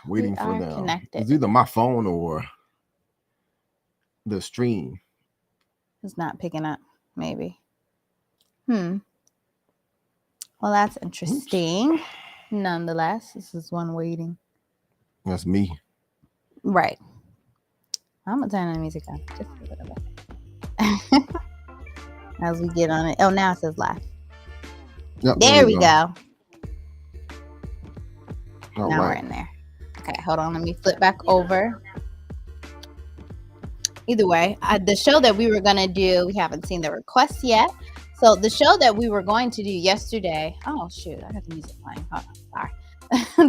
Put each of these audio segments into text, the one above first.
We waiting for are them. connected. It's either my phone or the stream. It's not picking up, maybe. Hmm. Well, that's Oops. interesting. Nonetheless, this is one waiting. That's me. Right. I'm gonna turn the music on just a little bit as we get on it. Oh, now it says live. Yep, there There we we go. go. All Now we're right. in there. Okay, hold on. Let me flip back over. Either way, the show that we were gonna do, we haven't seen the requests yet. So the show that we were going to do yesterday. Oh shoot, I got the music playing. Hold on, sorry.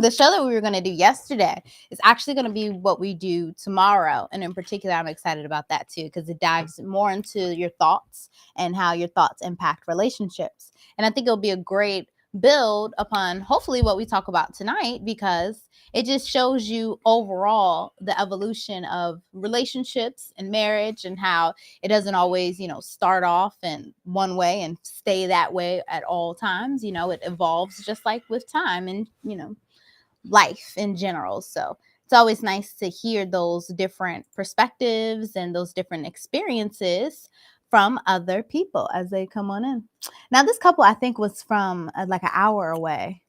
The show that we were going to do yesterday is actually going to be what we do tomorrow. And in particular, I'm excited about that too, because it dives more into your thoughts and how your thoughts impact relationships. And I think it'll be a great build upon hopefully what we talk about tonight, because it just shows you overall the evolution of relationships and marriage, and how it doesn't always, start off in one way and stay that way at all times. It evolves just like with time and, life in general. So it's always nice to hear those different perspectives and those different experiences from other people as they come on in. Now, this couple I think was from like an hour away.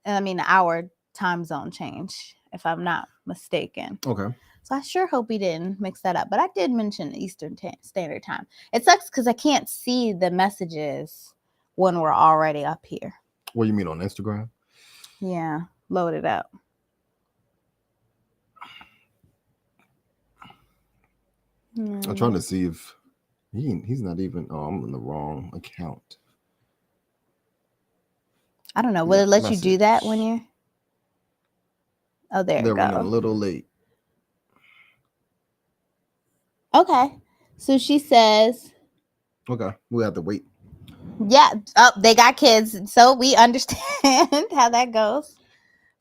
I mean, an hour time zone change, if I'm not mistaken. Okay. So I sure hope we didn't mix that up. But I did mention Eastern Standard Time. It sucks because I can't see the messages when we're already up here. What do you mean on Instagram? Yeah, load it up. I'm trying to see if he's not even. Oh, I'm in the wrong account. I don't know. Will it let you do that when Message. you're? Oh, there They're it running a go. little late. Okay. So she says, Okay, we have to wait. yeah, oh, they got kids. So we understand how that goes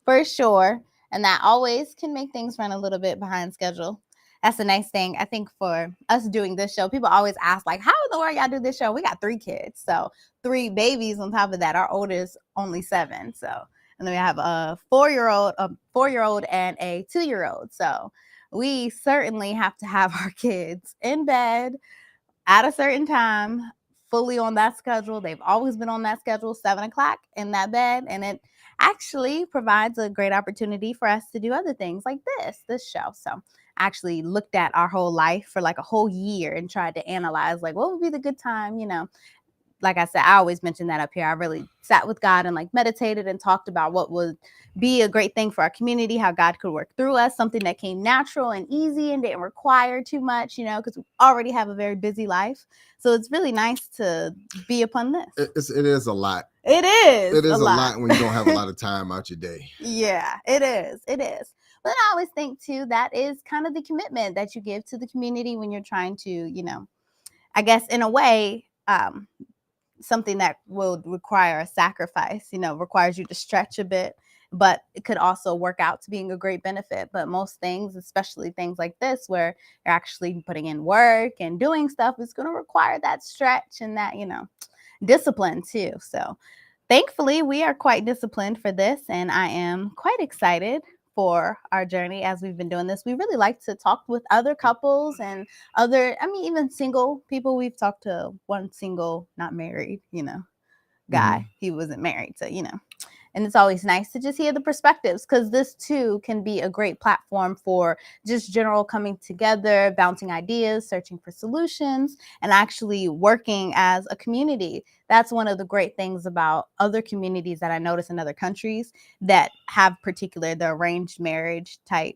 for sure. And that always can make things run a little bit behind schedule. That's a nice thing. I think for us doing this show, people always ask, like, how in the world y'all do this show? We got 3 kids. So 3 babies on top of that. Our oldest only 7. So, and then we have a 4-year-old and a 2-year-old. So we certainly have to have our kids in bed at a certain time, fully on that schedule. They've always been on that schedule, 7 o'clock in that bed. And it actually provides a great opportunity for us to do other things like this show. So I actually looked at our whole life for like a whole year and tried to analyze, like, what would be the good time, like I said, I always mention that up here. I really sat with God and like meditated and talked about what would be a great thing for our community, how God could work through us, something that came natural and easy and didn't require too much, because we already have a very busy life. So it's really nice to be upon this. It is a lot. It is. It is a lot when you don't have a lot of time out your day. Yeah, it is. It is. But I always think too, that is kind of the commitment that you give to the community when you're trying to, I guess in a way, something that will require a sacrifice, requires you to stretch a bit, but it could also work out to being a great benefit. But most things, especially things like this, where you're actually putting in work and doing stuff, is going to require that stretch and that, discipline too. So thankfully, we are quite disciplined for this, and I am quite excited for our journey as we've been doing this. We really like to talk with other couples and even single people. We've talked to one single, not married, guy. Mm-hmm. He wasn't married, so, and it's always nice to just hear the perspectives, because this too can be a great platform for just general coming together, bouncing ideas, searching for solutions, and actually working as a community. That's one of the great things about other communities that I notice in other countries that have the arranged marriage type,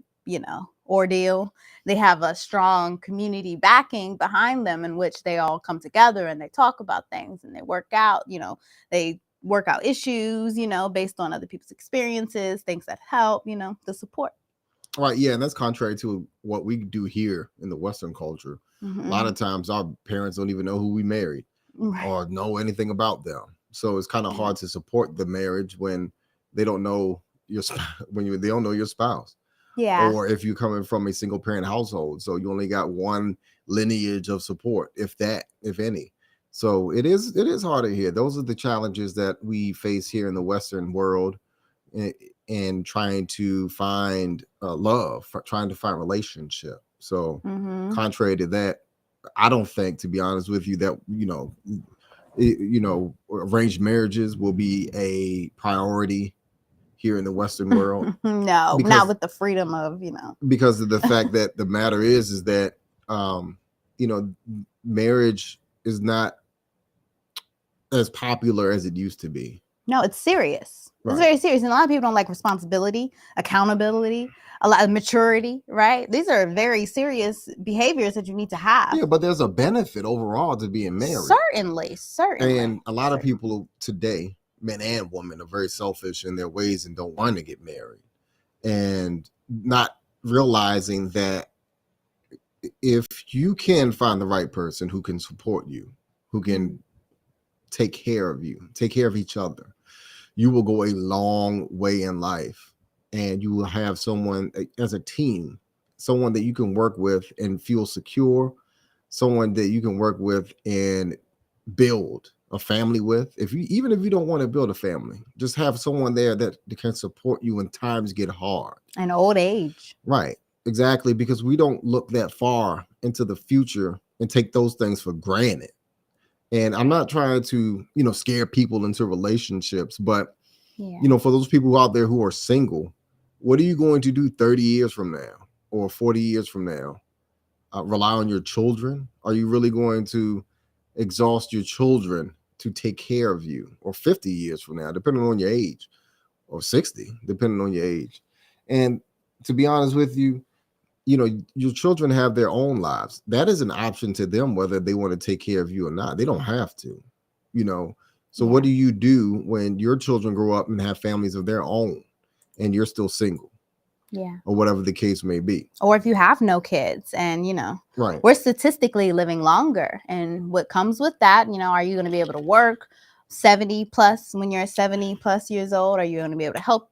ordeal. They have a strong community backing behind them, in which they all come together and they talk about things and they work out, they work out issues, based on other people's experiences, things that help, the support. Right, yeah, and that's contrary to what we do here in the Western culture. Mm-hmm. A lot of times our parents don't even know who we married, right, or know anything about them. So it's kind of hard to support the marriage when they don't know your they don't know your spouse. Yeah. Or if you're coming from a single parent household, so you only got one lineage of support, if that, if any. So it is harder here. Those are the challenges that we face here in the Western world, in trying to find love, trying to find relationship. So Mhm. contrary to that, I don't think, to be honest with you, that arranged marriages will be a priority here in the Western world. No, Because- not with the freedom of, because of the fact that the matter is that marriage is not as popular as it used to be. No, it's serious. Right. It's very serious. And a lot of people don't like responsibility, accountability, a lot of maturity, right? These are very serious behaviors that you need to have. Yeah, but there's a benefit overall to being married. Certainly. And a lot of people today, men and women, are very selfish in their ways and don't want to get married. And not realizing that if you can find the right person who can support you, who can take care of you, take care of each other, you will go a long way in life, and you will have someone as a team, someone that you can work with and feel secure, someone that you can work with and build a family with. Even if you don't want to build a family, just have someone there that can support you when times get hard. And old age. Right. Exactly. Because we don't look that far into the future and take those things for granted. And I'm not trying to, scare people into relationships, but for those people out there who are single, what are you going to do 30 years from now or 40 years from now? Rely on your children? Are you really going to exhaust your children to take care of you? Or 50 years from now, depending on your age, or 60, depending on your age. And to be honest with you, your children have their own lives. That is an option to them, whether they want to take care of you or not. They don't have to, So what do you do when your children grow up and have families of their own and you're still single? Yeah. Or whatever the case may be. Or if you have no kids and, right. We're statistically living longer. And what comes with that, are you going to be able to work 70 plus when you're 70 plus years old? Are you going to be able to help,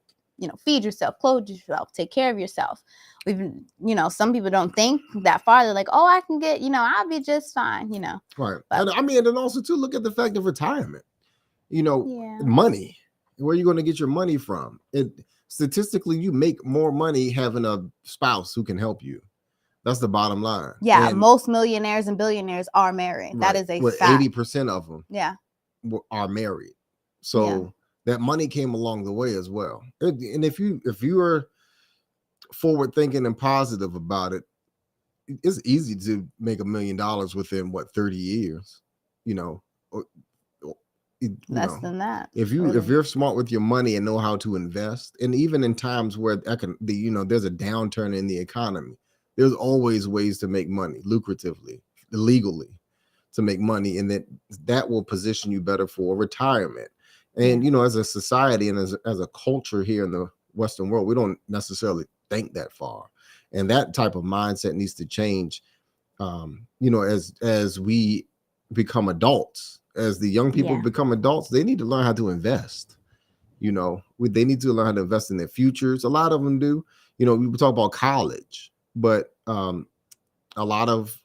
feed yourself, clothe yourself, take care of yourself? Some people don't think that far. They're like, oh, I can get, I'll be just fine, Right. But, and also too, look at the fact of retirement, money. Where are you going to get your money from? Statistically, you make more money having a spouse who can help you. That's the bottom line. Yeah, and most millionaires and billionaires are married. Right. That is a fact. 80% of them are married. So that money came along the way as well. And if you are forward thinking and positive about it, it's easy to make $1 million within 30 years, less than that. If you're smart with your money and know how to invest, and even in times where there's a downturn in the economy, there's always ways to make money lucratively, legally, to make money, and that will position you better for retirement. And as a society and as a culture here in the Western world, we don't necessarily think that far, and that type of mindset needs to change. As we become adults, as the young people become adults, they need to learn how to invest. They need to learn how to invest in their futures. A lot of them do. We talk about college, but a lot of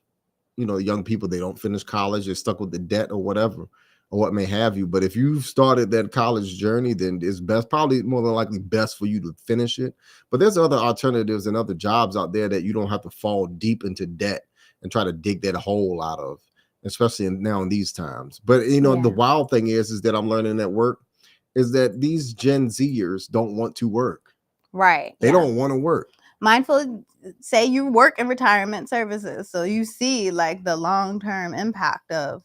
young people, they don't finish college. They're stuck with the debt or whatever, or what may have you. But if you've started that college journey, then it's probably more than likely best for you to finish it. But there's other alternatives and other jobs out there that you don't have to fall deep into debt and try to dig that hole out of, especially now in these times. But the wild thing is that I'm learning at work is that these Gen Zers don't want to work. Right. They don't want to work. Mindful, say you work in retirement services, so you see like the long-term impact of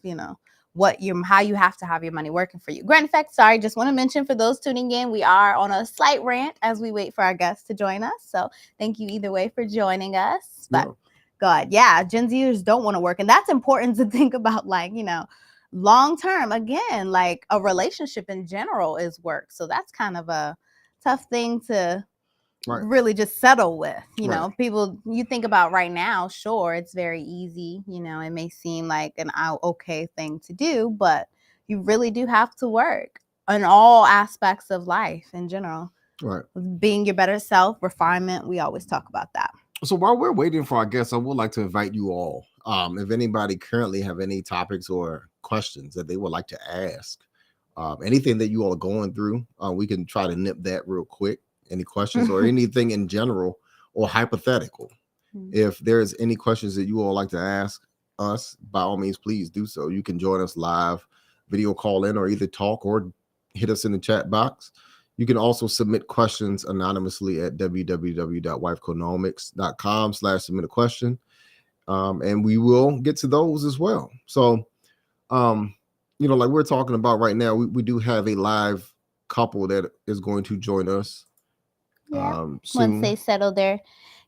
how you have to have your money working for you. Grand effect. Sorry, just want to mention for those tuning in, we are on a slight rant as we wait for our guests to join us. So thank you either way for joining us. But God, Gen Zers don't want to work, and that's important to think about. Long term, again, like a relationship in general is work. So that's kind of a tough thing to really just settle with. People, you think about right now, sure, it's very easy. It may seem like an okay thing to do, but you really do have to work in all aspects of life in general. Right. Being your better self, refinement, we always talk about that. So while we're waiting for our guests, I would like to invite you all. If anybody currently have any topics or questions that they would like to ask, anything that you all are going through, we can try to nip that real quick any questions or anything in general or hypothetical. If there's any questions that you all like to ask us, by all means, please do so. You can join us live, video call in, or either talk or hit us in the chat box. You can also submit questions anonymously at www.wifeconomics.com/submit a question. And we will get to those as well. So, like we're talking about right now, we do have a live couple that is going to join us. Soon. Soon. Once they settle their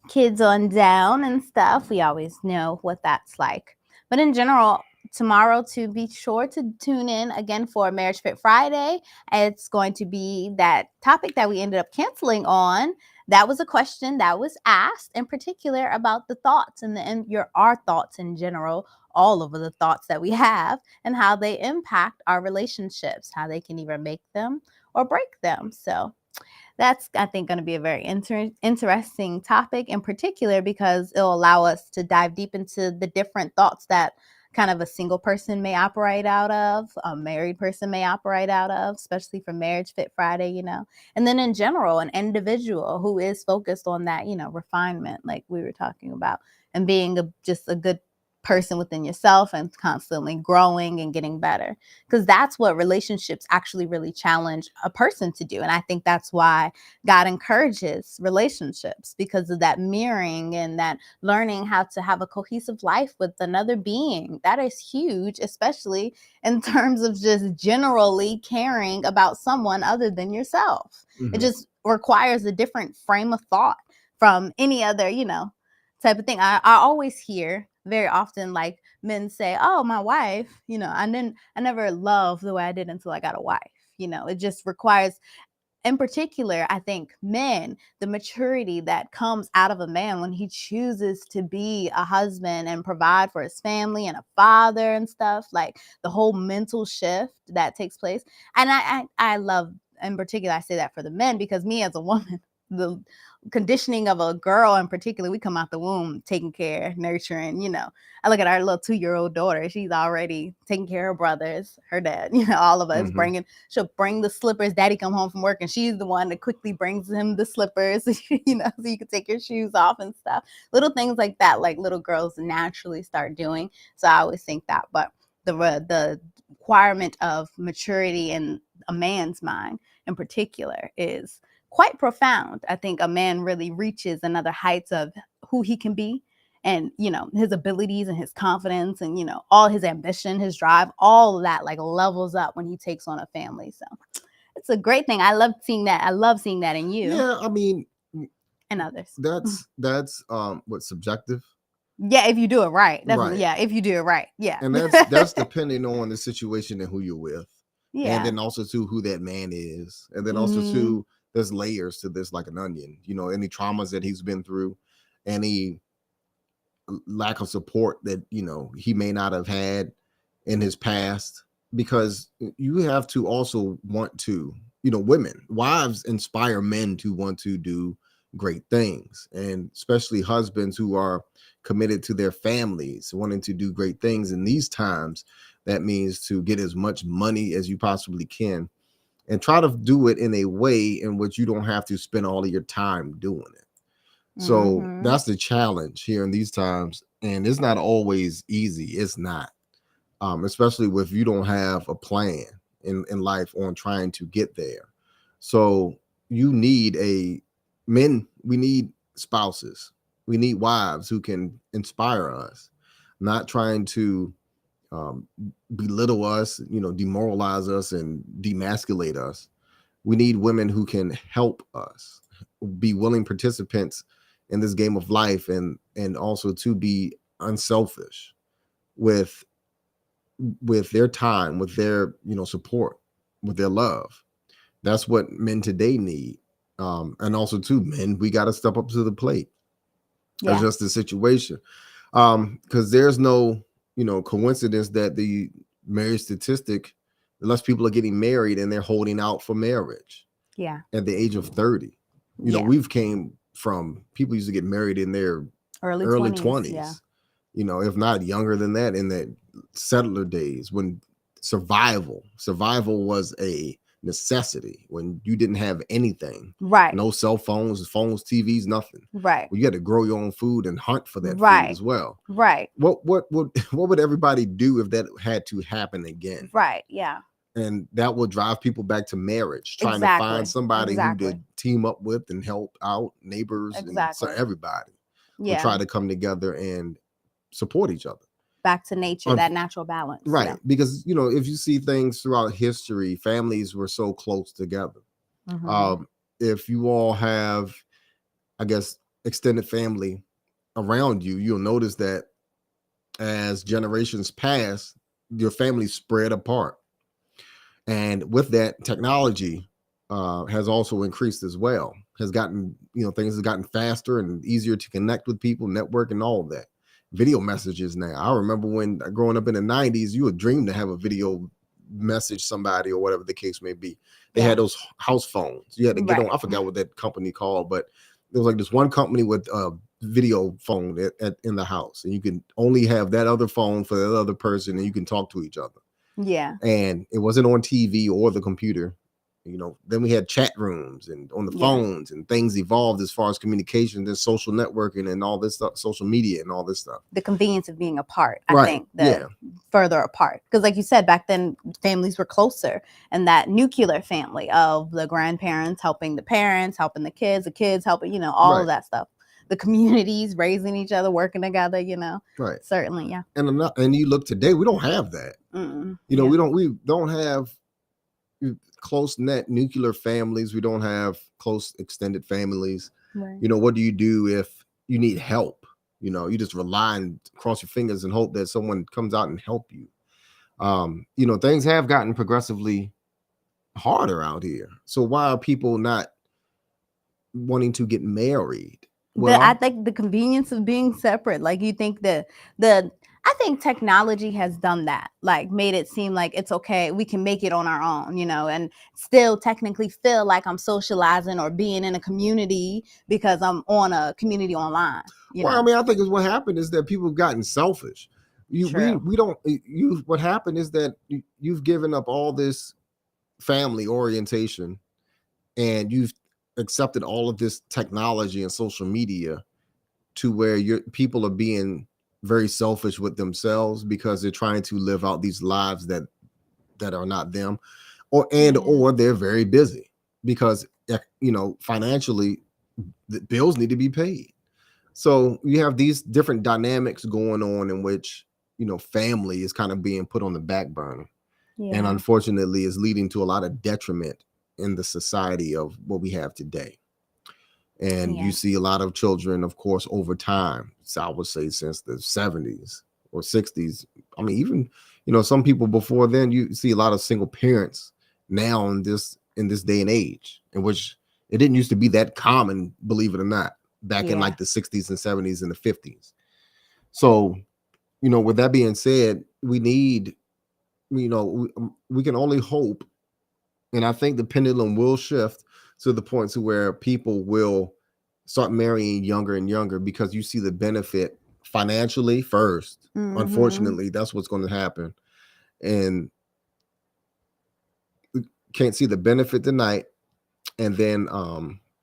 kids on down and stuff, we always know what that's like. But in general, tomorrow, to be sure to tune in again for Marriage Fit Friday. It's going to be that topic that we ended up canceling on. That was a question that was asked in particular about the thoughts and our thoughts in general, all of the thoughts that we have and how they impact our relationships, how they can either make them or break them. So that's, I think, going to be a very interesting topic in particular, because it'll allow us to dive deep into the different thoughts that kind of a single person may operate out of, a married person may operate out of, especially for Marriage Fit Friday, and then in general, an individual who is focused on that, refinement, like we were talking about, and being just a good person within yourself and constantly growing and getting better, because that's what relationships actually really challenge a person to do. And I think that's why God encourages relationships, because of that mirroring and that learning how to have a cohesive life with another being. That is huge, especially in terms of just generally caring about someone other than yourself. Mm-hmm. It just requires a different frame of thought from any other, type of thing. I always hear very often, like, men say, oh, my wife, I never loved the way I did until I got a wife. It just requires, in particular, I think, men, the maturity that comes out of a man when he chooses to be a husband and provide for his family and a father and stuff, like the whole mental shift that takes place. And I love, in particular, I say that for the men, because me as a woman, the conditioning of a girl in particular, we come out the womb taking care, nurturing, I look at our little 2-year-old daughter, she's already taking care of brothers, her dad, all of us. Mm-hmm. She'll bring the slippers, daddy come home from work, and she's the one that quickly brings him the slippers, so you can take your shoes off and stuff. Little things like that, like little girls naturally start doing. So I always think that, but the requirement of maturity in a man's mind in particular is quite profound. I think a man really reaches another heights of who he can be, and his abilities and his confidence and all his ambition, his drive, all of that like levels up when he takes on a family. So it's a great thing. I love seeing that. I love seeing that in you. Yeah, I mean, and others. That's what's subjective. Yeah, if you do it right. Right. Yeah, if you do it right. Yeah. And that's depending on the situation and who you're with. Yeah. And then also too who that man is. And then also too, there's layers to this, like an onion, any traumas that he's been through, any lack of support that, he may not have had in his past, because you have to also want to, wives inspire men to want to do great things, and especially husbands who are committed to their families, wanting to do great things in these times. That means to get as much money as you possibly can, and try to do it in a way in which you don't have to spend all of your time doing it. So that's the challenge here in these times. And it's not always easy. It's not, especially if you don't have a plan in life on trying to get there. So you need we need spouses. We need wives who can inspire us, not trying to belittle us, demoralize us and demasculate us. We need women who can help us, be willing participants in this game of life, and also to be unselfish with their time, with their support, with their love. That's what men today need. And also too, men, we got to step up to the plate. Yeah. Adjust the situation, because there's no coincidence that the marriage statistic, less people are getting married and they're holding out for marriage. Yeah. At the age of 30. We've came from people used to get married in their early 20s. Yeah. If not younger than that, in the settler days, when survival was a necessity, when you didn't have anything. Right. No cell phones, TVs, nothing. Right. Well, you had to grow your own food and hunt for that food Right. as well. Right. What would everybody do if that had to happen again? Right. Yeah. And that will drive people back to marriage, trying to Exactly. find somebody who Exactly. to team up with and help out, neighbors, and so Exactly. everybody will Yeah. try to come together and support each other. Back to nature, that natural balance. Right. Yeah. Because, you know, if you see things throughout history, families were so close together. Mhm. If you all have, I guess, extended family around you, you'll notice that as generations pass, your family spread apart. And with that, technology has also increased as well. Has gotten, you know, things have gotten faster and easier to connect with people, network, and all of that. Video messages now. I remember when growing up in the 90s, you would dream to have a video message somebody or whatever the case may be. They had those house phones. You had to get on. I forgot what that company called, but there was like this one company with a video phone in the house, and you can only have that other phone for that other person, and you can talk to each other. Yeah. And it wasn't on TV or the computer. You know, then we had chat rooms and on the phones, and things evolved as far as communication and social networking and all this stuff, social media and all this stuff. The convenience of being apart, I think, further apart. Because like you said, back then families were closer, and that nuclear family of the grandparents helping the parents, helping the kids helping, you know, all of that stuff. The communities raising each other, working together, you know. Right. Certainly, yeah. And you look today, we don't have that. You know, we don't have close net nuclear families. We don't have close extended families. Right. You know, what do you do if you need help? You know, you just rely and cross your fingers and hope that someone comes out and help you. You know, things have gotten progressively harder out here. So why are people not wanting to get married? Well, I think the convenience of being separate, like you think I think technology has done that, like made it seem like it's okay, we can make it on our own, you know, and still technically feel like I'm socializing or being in a community because I'm on a community online. I mean, I think what happened is that people have gotten selfish. What happened is that you've given up all this family orientation, and you've accepted all of this technology and social media to where people are being very selfish with themselves because they're trying to live out these lives that are not them, or they're very busy because, you know, financially the bills need to be paid. So you have these different dynamics going on in which, you know, family is kind of being put on the back burner, and unfortunately is leading to a lot of detriment in the society of what we have today. And you see a lot of children, of course, over time. So I would say since the 70s or 60s. I mean, even, you know, some people before then, you see a lot of single parents now in this day and age, in which it didn't used to be that common, believe it or not, back in like the 60s and 70s and the 50s. So, you know, with that being said, we need, you know, we can only hope. And I think the pendulum will shift to the point to where people will start marrying younger and younger, because you see the benefit financially first. Unfortunately, that's what's going to happen. And can't see the benefit tonight. And then,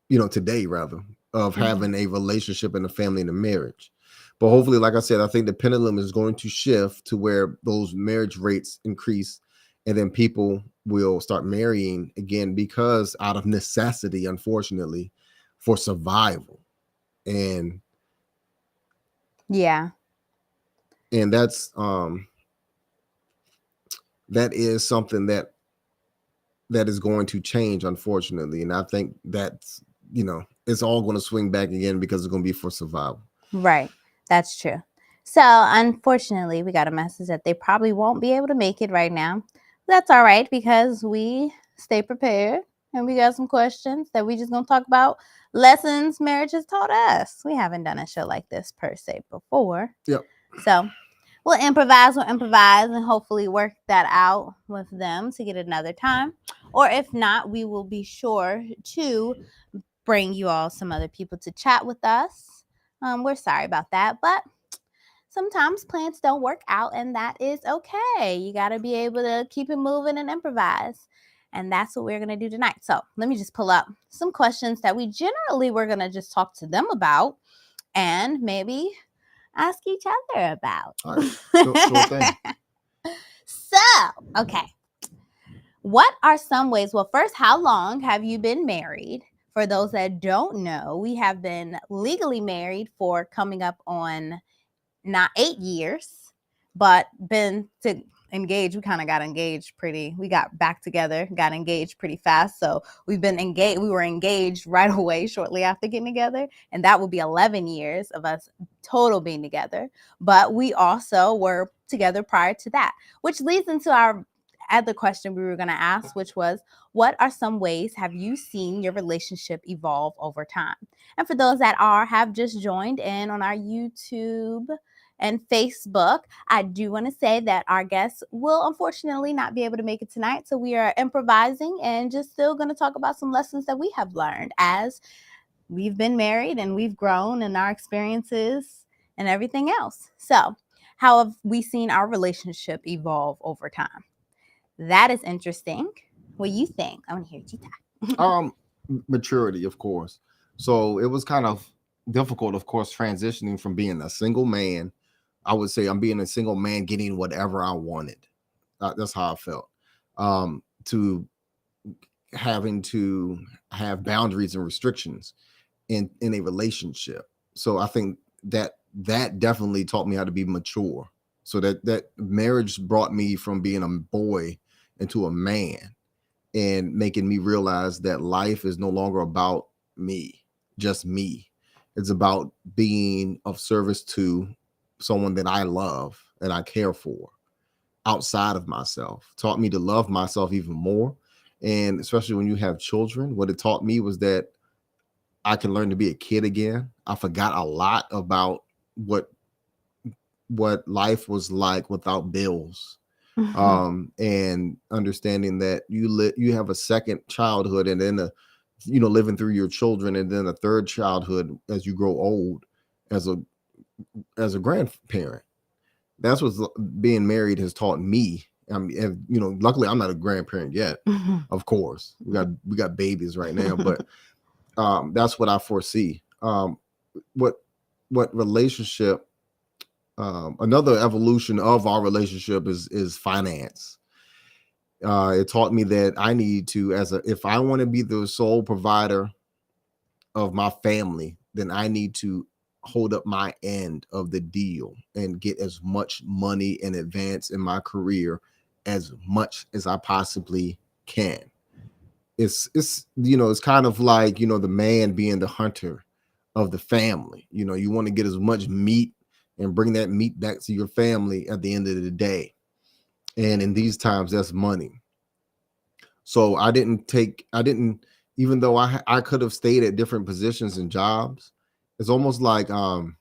you know, today rather, of having a relationship and a family and a marriage. But hopefully, like I said, I think the pendulum is going to shift to where those marriage rates increase, and then people will start marrying again because out of necessity, unfortunately, for survival. And that's that is something that is going to change, unfortunately. And I think that's, you know, it's all going to swing back again because it's going to be for survival. Right. That's true. So unfortunately, we got a message that they probably won't be able to make it right now. That's all right, because we stay prepared and we got some questions that we just gonna talk about, lessons marriage has taught us. We haven't done a show like this per se before. Yep. So we'll improvise and hopefully work that out with them to get another time. Or if not, we will be sure to bring you all some other people to chat with us. We're sorry about that, but sometimes plans don't work out, and that is okay. You got to be able to keep it moving and improvise. And that's what we're going to do tonight. So let me just pull up some questions that we generally we're going to just talk to them about and maybe ask each other about. All right. Sure thing. So, okay. What are some ways? Well, first, how long have you been married? For those that don't know, we have been legally married for coming up on not 8 years, but been to engaged. We kind of got engaged we got back together, got engaged pretty fast. So we've been engaged. We were engaged right away shortly after getting together. And that would be 11 years of us total being together. But we also were together prior to that, which leads into our other question we were going to ask, which was, what are some ways have you seen your relationship evolve over time? And for those that have just joined in on our YouTube and Facebook, I do want to say that our guests will unfortunately not be able to make it tonight. So we are improvising and just still going to talk about some lessons that we have learned as we've been married and we've grown and our experiences and everything else. So how have we seen our relationship evolve over time? That is interesting. What do you think? I want to hear you talk. Maturity, of course. So it was kind of difficult, of course, transitioning from being a single man. I would say I'm being a single man, getting whatever I wanted. That's how I felt. To having to have boundaries and restrictions in a relationship. So I think that definitely taught me how to be mature. So that marriage brought me from being a boy into a man and making me realize that life is no longer about me, just me. It's about being of service to someone that I love and I care for outside of myself. Taught me to love myself even more. And especially when you have children, what it taught me was that I can learn to be a kid again. I forgot a lot about what life was like without bills. And understanding that you have a second childhood and then living through your children and then a third childhood as you grow old as a grandparent. That's what being married has taught me. I mean, luckily I'm not a grandparent yet. Of course, we got babies right now, but that's what I foresee. What relationship? Another evolution of our relationship is finance. It taught me that I need to, if I want to be the sole provider of my family, then I need to hold up my end of the deal and get as much money in advance in my career as much as I possibly can. It's kind of like, the man being the hunter of the family. You want to get as much meat and bring that meat back to your family at the end of the day. And in these times, that's money. So I didn't, even though I could have stayed at different positions and jobs. It's almost like, to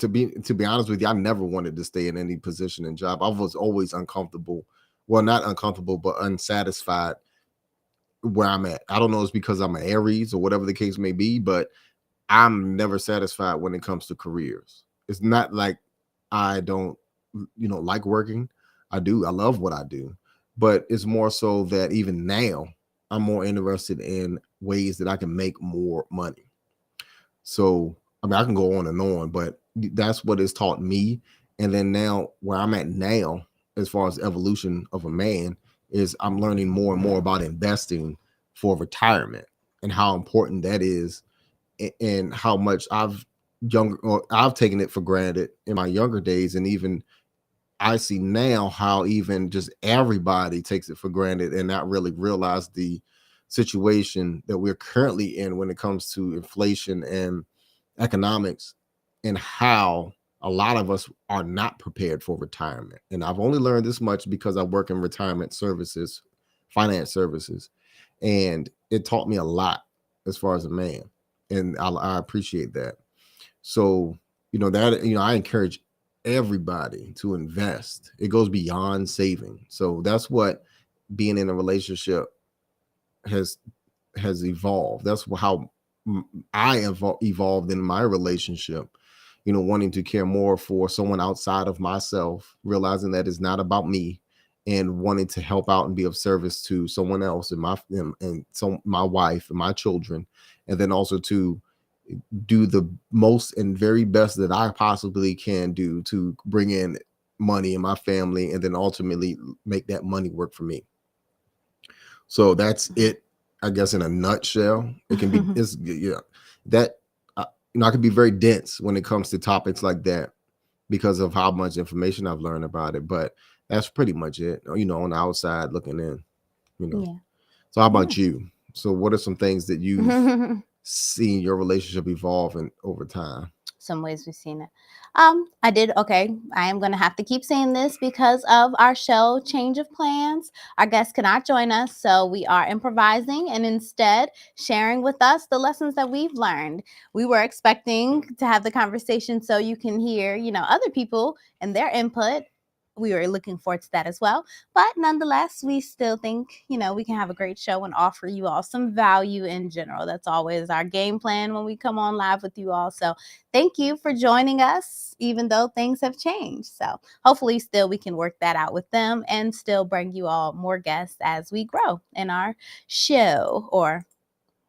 be honest with you, I never wanted to stay in any position and job. I was always uncomfortable. Well, not uncomfortable, but unsatisfied where I'm at. I don't know, it's because I'm an Aries or whatever the case may be, but I'm never satisfied when it comes to careers. It's not like I don't, like working. I do. I love what I do. But it's more so that even now, I'm more interested in ways that I can make more money. So, I mean, I can go on, but that's what it's taught me. And then now, where I'm at now, as far as evolution of a man, is I'm learning more and more about investing for retirement and how important that is, and how much I've taken it for granted in my younger days. And even I see now how even just everybody takes it for granted and not really realize the situation that we're currently in when it comes to inflation and economics, and how a lot of us are not prepared for retirement. And I've only learned this much because I work in retirement services, finance services, and it taught me a lot as far as a man. And I appreciate that. So, I encourage everybody to invest. It goes beyond saving. So that's what being in a relationship has evolved. That's how I evolved in my relationship, wanting to care more for someone outside of myself, realizing that it's not about me and wanting to help out and be of service to someone else, and my wife and my children, and then also to do the most and very best that I possibly can do to bring in money in my family, and then ultimately make that money work for me. So that's it, I guess, in a nutshell. It can be, it's, that, I can be very dense when it comes to topics like that because of how much information I've learned about it. But that's pretty much it, on the outside looking in, Yeah. So how about you? So what are some things that you've seen your relationship evolving over time? Some ways we've seen it. I did. Okay. I am going to have to keep saying this because of our show Change of Plans. Our guests cannot join us, so we are improvising and instead sharing with us the lessons that we've learned. We were expecting to have the conversation so you can hear, other people and their input. We were looking forward to that as well. But nonetheless, we still think, we can have a great show and offer you all some value in general. That's always our game plan when we come on live with you all. So thank you for joining us, even though things have changed. So hopefully still we can work that out with them and still bring you all more guests as we grow in our show or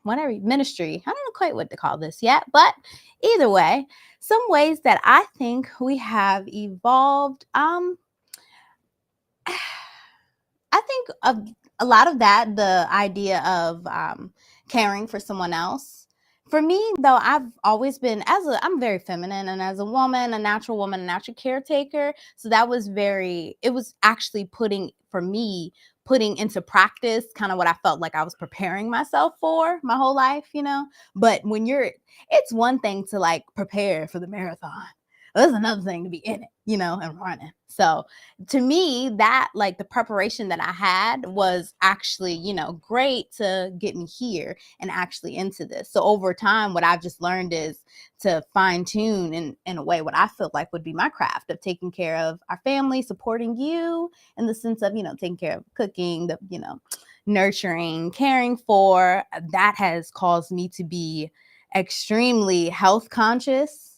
whatever ministry. I don't know quite what to call this yet, but either way, some ways that I think we have evolved. I think a lot of that, the idea of caring for someone else. For me, though, I've always been, I'm very feminine, and as a woman, a natural caretaker. So that was it was actually putting into practice kind of what I felt like I was preparing myself for my whole life, But it's one thing to like prepare for the marathon. There's another thing to be in it, and running. So to me, that like the preparation that I had was actually, great to get me here and actually into this. So over time, what I've just learned is to fine tune in a way what I feel like would be my craft of taking care of our family, supporting you in the sense of, taking care of cooking, nurturing, caring for. That has caused me to be extremely health conscious.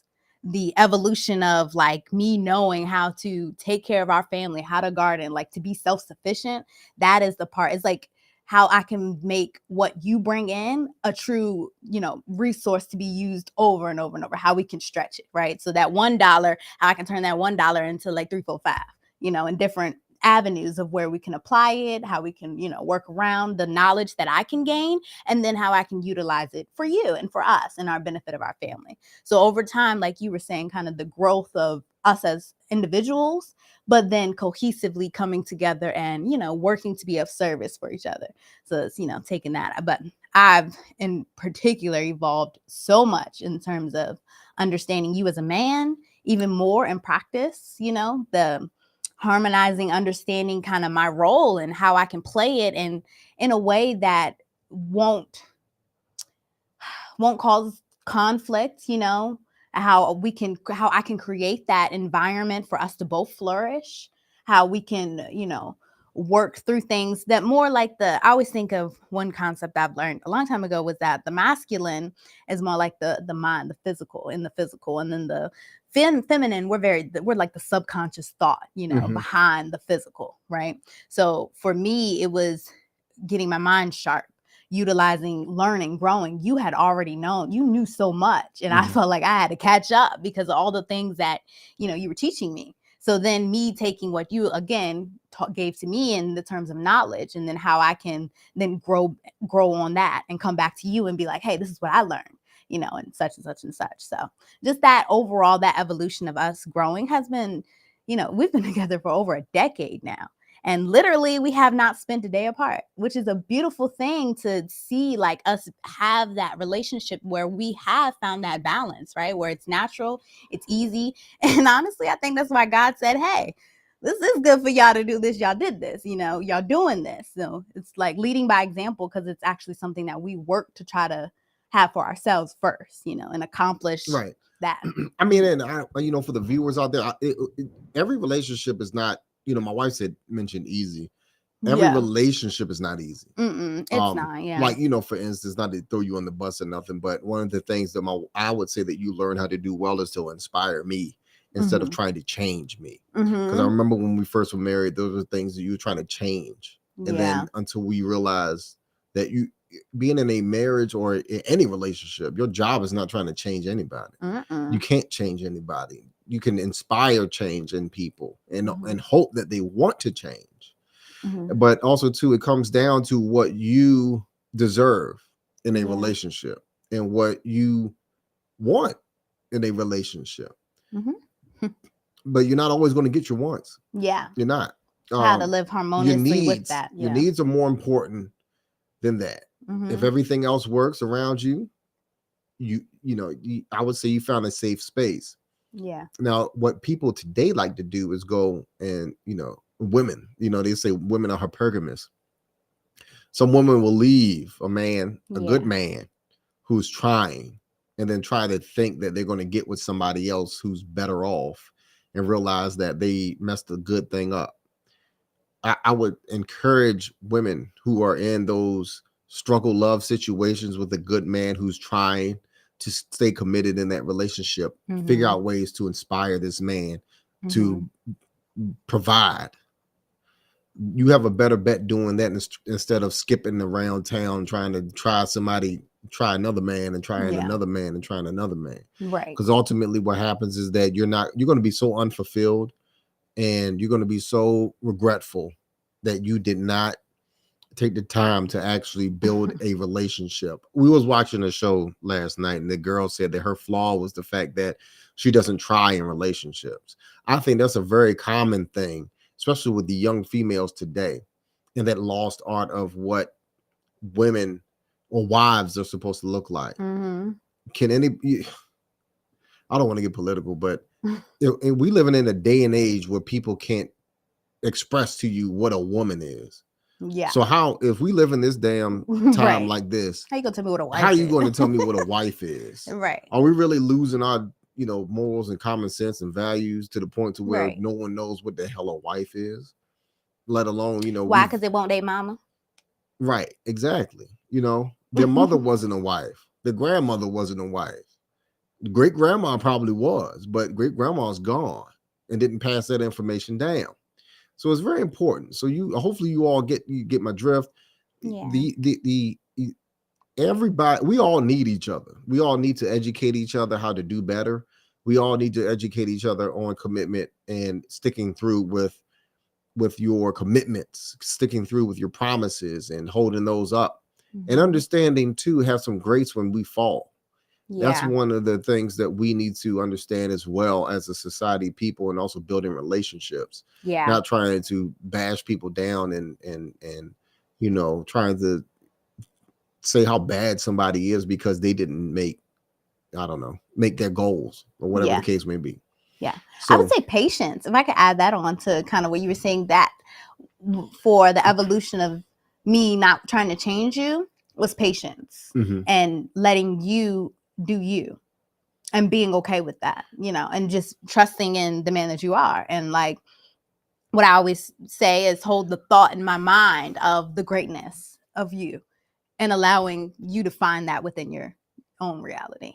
The evolution of like me knowing how to take care of our family, how to garden, like to be self-sufficient. That is the part. It's like how I can make what you bring in a true, resource to be used over and over and over, how we can stretch it, right? So that $1, how I can turn that $1 into like 3, 4, 5, in different avenues of where we can apply it, how we can, work around the knowledge that I can gain, and then how I can utilize it for you and for us and our benefit of our family. So over time, like you were saying, kind of the growth of us as individuals, but then cohesively coming together and, working to be of service for each other. So it's, taking that. But I've in particular evolved so much in terms of understanding you as a man, even more in practice, the harmonizing, understanding kind of my role and how I can play it in a way that won't cause conflict, how I can create that environment for us to both flourish, how we can, work through things that more like I always think of one concept I've learned a long time ago was that the masculine is more like the mind, the physical, and then the feminine, we're like the subconscious thought, behind the physical, right? So for me, it was getting my mind sharp, utilizing, learning, growing. You had already known, you knew so much, and I felt like I had to catch up because of all the things that you were teaching me. So then me taking what you again gave to me in the terms of knowledge, and then how I can then grow on that and come back to you and be like, hey, this is what I learned, and such and such and such. So just that overall, that evolution of us growing has been, we've been together for over a decade now. And literally, we have not spent a day apart, which is a beautiful thing to see, like us have that relationship where we have found that balance, right? Where it's natural, it's easy. And honestly, I think that's why God said, hey, this is good for y'all to do this. Y'all did this, y'all doing this. So it's like leading by example, because it's actually something that we work to try to have for ourselves first, and accomplish that. I mean, and for the viewers out there, every relationship is not, my wife mentioned easy. Every relationship is not easy. It's not, yeah. Like, for instance, not to throw you on the bus or nothing, but one of the things that I would say that you learn how to do well is to inspire me, instead of trying to change me. Because I Mhm. remember when we first were married, those were things that you were trying to change. And Yeah. then until we realized that you being in a marriage or in any relationship, your job is not trying to change anybody. You can't change anybody. You can inspire change in people and hope that they want to change. But also too, it comes down to what you deserve in a relationship and what you want in a relationship. But you're not always going to get your wants. Yeah. You're not. How to live harmoniously with that. Your needs are more important than that. If everything else works around you, I would say you found a safe space. Yeah. Now, what people today like to do is go and, women, they say women are hypergamous. Some women will leave a man, a good man who's trying, and then try to think that they're going to get with somebody else who's better off and realize that they messed a good thing up. I would encourage women who are in those struggle love situations with a good man who's trying to stay committed in that relationship, figure out ways to inspire this man to provide. You have a better bet doing that instead of skipping around town trying to try another man and trying another man and trying another man. Right. Because ultimately what happens is that you're going to be so unfulfilled and you're going to be so regretful that you did not take the time to actually build a relationship. We was watching a show last night and the girl said that her flaw was the fact that she doesn't try in relationships. I think that's a very common thing, especially with the young females today, and that lost art of what women or wives are supposed to look like. I don't want to get political, but we living in a day and age where people can't express to you what a woman is. Yeah. So if we live in this damn time like this, how you gonna tell me what a wife how are you going to tell me what a wife is? Right. Are we really losing our morals and common sense and values to the point to where no one knows what the hell a wife is, let alone why? Because they won't date mama. Right. Exactly. Their mother wasn't a wife. The grandmother wasn't a wife. Great grandma probably was, but great grandma's gone and didn't pass that information down. So it's very important. So hopefully you all get my drift. Yeah. Everybody, we all need each other. We all need to educate each other how to do better. We all need to educate each other on commitment and sticking through with your commitments, sticking through with your promises and holding those up, and understanding too, have some grace when we fall. That's one of the things that we need to understand as well as a society, people, and also building relationships. Not trying to bash people down and trying to say how bad somebody is because they didn't make their goals or whatever the case may be. Yeah. So, I would say patience. If I could add that on to kind of what you were saying, that for the evolution of me not trying to change you was patience and letting you do you and being okay with that, and just trusting in the man that you are. And like what I always say is hold the thought in my mind of the greatness of you and allowing you to find that within your own reality.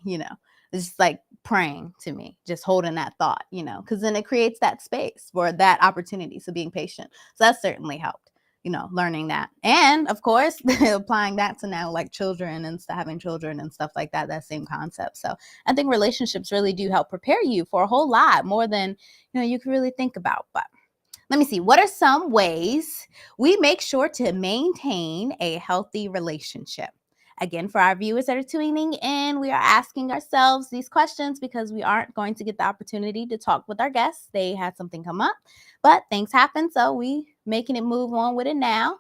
It's just like praying to me, just holding that thought, because then it creates that space for that opportunity. So being patient. So that certainly helped. Learning that. And of course, applying that to now like children and having children and stuff like that, that same concept. So I think relationships really do help prepare you for a whole lot more than, you can really think about. But let me see. What are some ways we make sure to maintain a healthy relationship? Again, for our viewers that are tuning in, we are asking ourselves these questions because we aren't going to get the opportunity to talk with our guests. They had something come up, but things happen, so we making it move on with it now.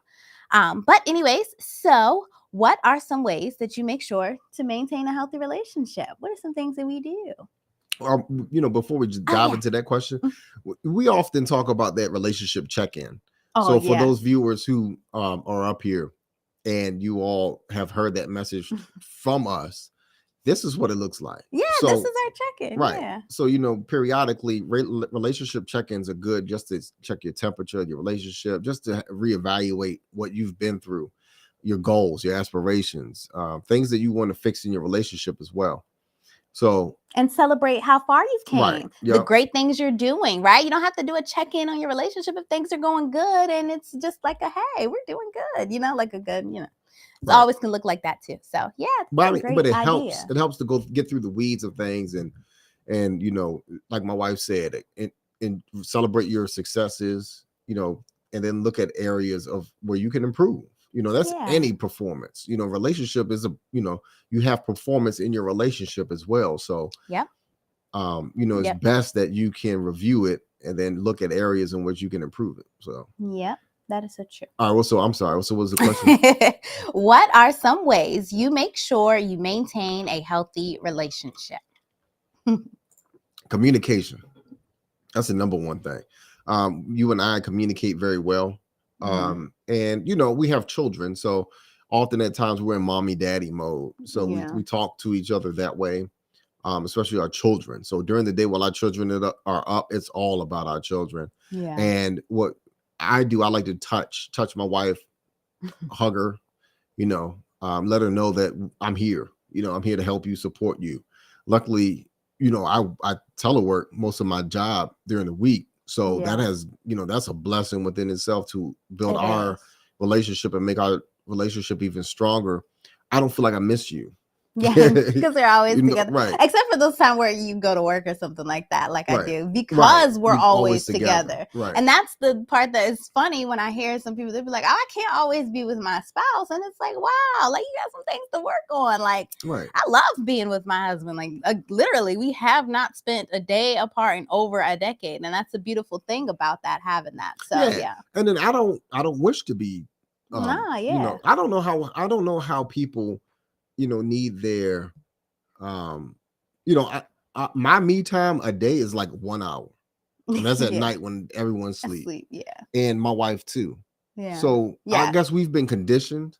But anyways, so what are some ways that you make sure to maintain a healthy relationship? What are some things that we do? Before we just dive into that question, we often talk about that relationship check-in. For those viewers who are up here and you all have heard that message from us, this is what it looks like. Yeah, this is our check-in. Right. Yeah. So, periodically relationship check-ins are good just to check your temperature, your relationship, just to reevaluate what you've been through, your goals, your aspirations, things that you want to fix in your relationship as well. So and celebrate how far you've came, right, the yep, great things you're doing, right? You don't have to do a check-in on your relationship if things are going good, and it's just like a, hey, we're doing good, like a good, it's right. always can look like that too. So yeah, But I that's a mean, great but it idea. helps to go get through the weeds of things, and like my wife said, and celebrate your successes, and then look at areas of where you can improve. That's Yeah. any performance. Relationship is you have performance in your relationship as well. So Yep. it's Yep. best that you can review it and then look at areas in which you can improve it. So Yep. That is so true. all right, well, so I'm sorry. So what's the question? What are some ways you make sure you maintain a healthy relationship? Communication. That's the number one thing. You and I communicate very well. And we have children, so often at times we're in mommy daddy mode. So we talk to each other that way, especially our children. So during the day while our children are up, it's all about our children. Yeah. And what I do, I like to touch my wife, hug her, let her know that I'm here. I'm here to help you, support you. Luckily, I telework most of my job during the week. So that has, that's a blessing within itself to build our relationship and make our relationship even stronger. I don't feel like I miss you. Yeah, because they're always together. Right. Except for those times where you go to work or something like that, like I do, because Right. we're always together. Right. And that's the part that is funny when I hear some people, they'll be like, oh, I can't always be with my spouse. And it's like, wow, like you got some things to work on. Like, I love being with my husband. Like literally, we have not spent a day apart in over a decade. And that's a beautiful thing about that, having that. So, yeah. And then I don't wish to be, I don't know how people, need their my me time a day is like 1 hour, and that's at night when everyone's asleep. And my wife too. So I guess we've been conditioned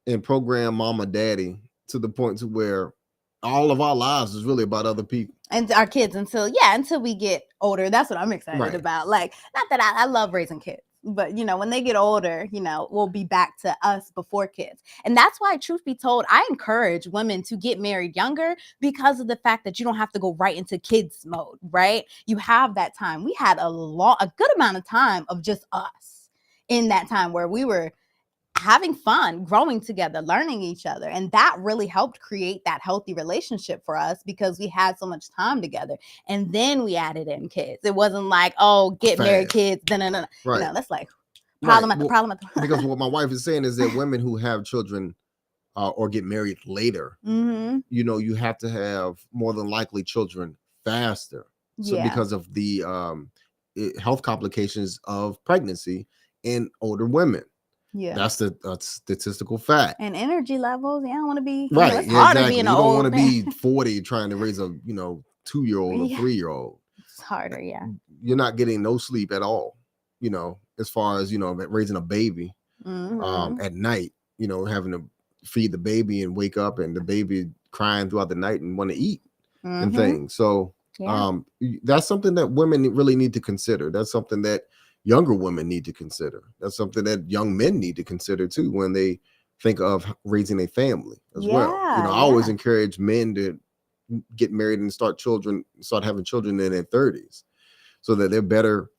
and programmed mama daddy to the point to where all of our lives is really about other people and our kids until we get older. That's what I'm excited about. Like, not that I love raising kids, but when they get older, we'll be back to us before kids. And that's why, truth be told, I encourage women to get married younger, because of the fact that you don't have to go right into kids mode, right? You have that time. We had a good amount of time of just us in that time where we were having fun, growing together, learning each other. And that really helped create that healthy relationship for us, because we had so much time together. And then we added in kids. It wasn't like, oh, get married, kids. No. Right. That's like problem at the because what my wife is saying is that women who have children or get married later, you have to have more than likely children faster. So because of the health complications of pregnancy in older women. Yeah, that's a statistical fact. And energy levels. I don't want to be right. It's harder being you don't want to be 40 trying to raise a 2-year-old or 3-year-old. It's harder. Yeah, you're not getting no sleep at all. As far as raising a baby at night. Having to feed the baby and wake up, and the baby crying throughout the night and want to eat and things. So that's something that women really need to consider. That's something that younger women need to consider. That's something that young men need to consider too when they think of raising a family as well. I always encourage men to get married and start having children in their 30s, so that they're better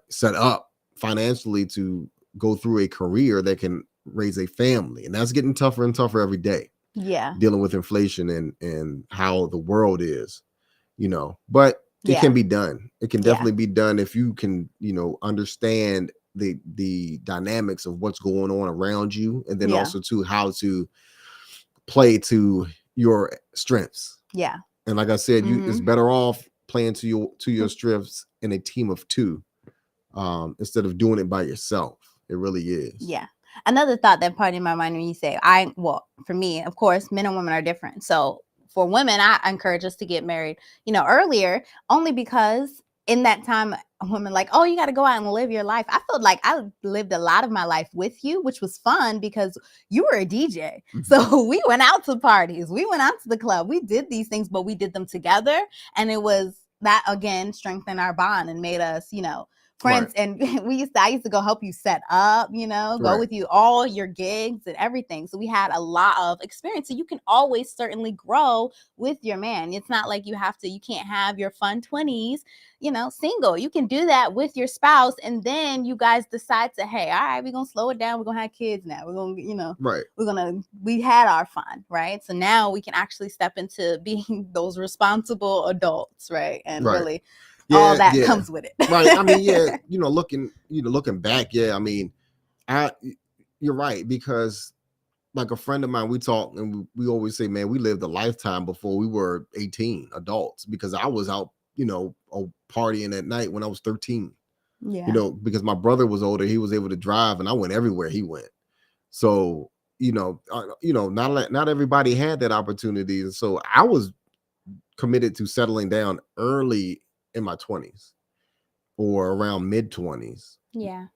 set up financially to go through a career that can raise a family. And that's getting tougher and tougher every day. Dealing with inflation and how the world is, but it can be done. It can definitely be done if you can, understand the dynamics of what's going on around you, and then also to how to play to your strengths. And like I said, it's better off playing to your strengths in a team of two, instead of doing it by yourself. It really is. Another thought that popped in my mind when you say, for me, of course, men and women are different. So for women, I encourage us to get married, earlier, only because in that time, women like, oh, you got to go out and live your life. I felt like I lived a lot of my life with you, which was fun because you were a DJ. So we went out to parties. We went out to the club. We did these things, but we did them together. And it was that, again, strengthened our bond and made us, friends, and I used to go help you set up, go with you all your gigs and everything. So we had a lot of experience. So you can always certainly grow with your man. It's not like you can't have your fun 20s, single. You can do that with your spouse, and then you guys decide to, hey, all right, we're gonna slow it down. We're gonna have kids now. We're gonna, we had our fun, right? So now we can actually step into being those responsible adults, right? And really all that comes with it. Right. I mean, looking back, I mean, you're right, because like a friend of mine, we talk and we always say, man, we lived a lifetime before we were 18 adults, because I was out, partying at night when I was 13. Yeah. Because my brother was older, he was able to drive, and I went everywhere he went. So, not everybody had that opportunity. And so I was committed to settling down early in my 20s or around mid 20s. Yeah.